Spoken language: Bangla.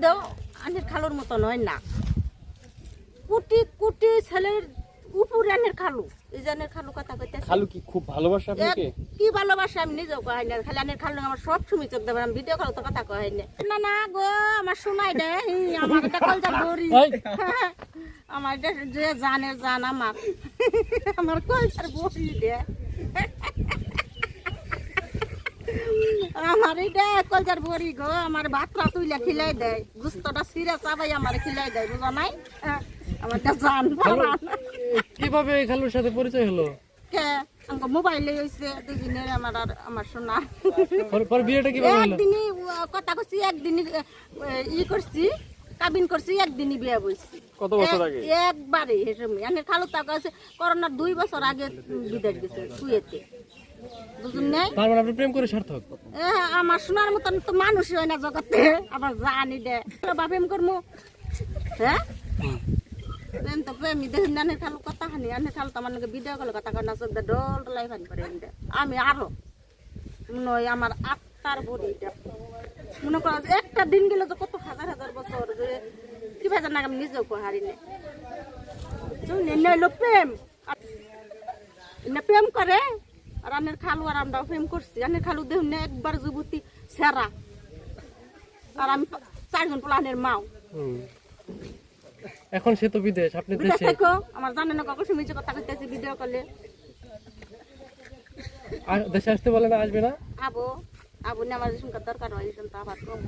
দেও আনের খালুর মতো নয় না, কোটি কোটি ছেলের উপর আনের খালু। এই জানের খালু কথা কইতে খালু কি খুব ভালোবাসে আপনাকে? কি ভালোবাসা আমি নিজেও কই না, খালি আনের খালু আমার সব সময় চোখ দেবেন, আমি ভিডিও কল তো কথা কই না। না না গো আমার শোনাই দে, আমার এটা কলজা ভরি, আমার এটা যে জানের জান আমার, আমার কলজার ভরি দে, আমার এটা কলজার ভরি গো, আমার ভাতটা তুইলা খিলাই দেয়, গুস্তটা সিরা চাবাই আমার খিলাই দেয়, বুঝা নাই? আমার এটা জান কিভাবে খালুর সাথে পরিচয় হলো? কে আমাকে মোবাইলে হইছে দুদিনের আমার আর আমার সোনা। পর বিয়েটা কিভাবে হলো? একদিনই কথা কইছি, একদিনই ই করছি, কাবিন করছি, একদিনই বিয়ে বইছি। কত বছর আগে? একবারে হেসমি আনে খালু তা কাছে করোনার 2 বছর আগে বিদেশ গেছে কুয়েতে, বুঝুন নাই? তার মানে আপনি প্রেম করে সার্থক? আমার সোনার মতন তো মানুষই হয় না জগতে, আবার জানি দে বাপেম করমু। হ্যাঁ প্রেম তো প্রেমই দেখুন, আনের খালু কথা হানি, আনের খালু তো আমার ভিডিও কলে কথা কয় না, চোখ দিয়ে ডল ডলাই ফান করে আমি আরো নয়, আমার আত্মার বডিটা মনে করো একটা দিন গেলে তো কত হাজার হাজার বছর যে কি ভাজা না আমি নিজেও হারি না। প্রেম প্রেম করে আর আনের খালু আর আমরাও প্রেম করছি। আনের খালু দেখুন না একবার যুবতী সেরা, আর আমি 4 জন পোলানের মাও। এখন সে তো বিদেশ, আপনি দেশে। আমার জানেন না কখন শুনেছি কথা কইতেছি ভিডিও কলে। দেশে আসতে বলে না, আসবে না? আবো আবু না আমার শুনকার দরকার হয়, আবার কম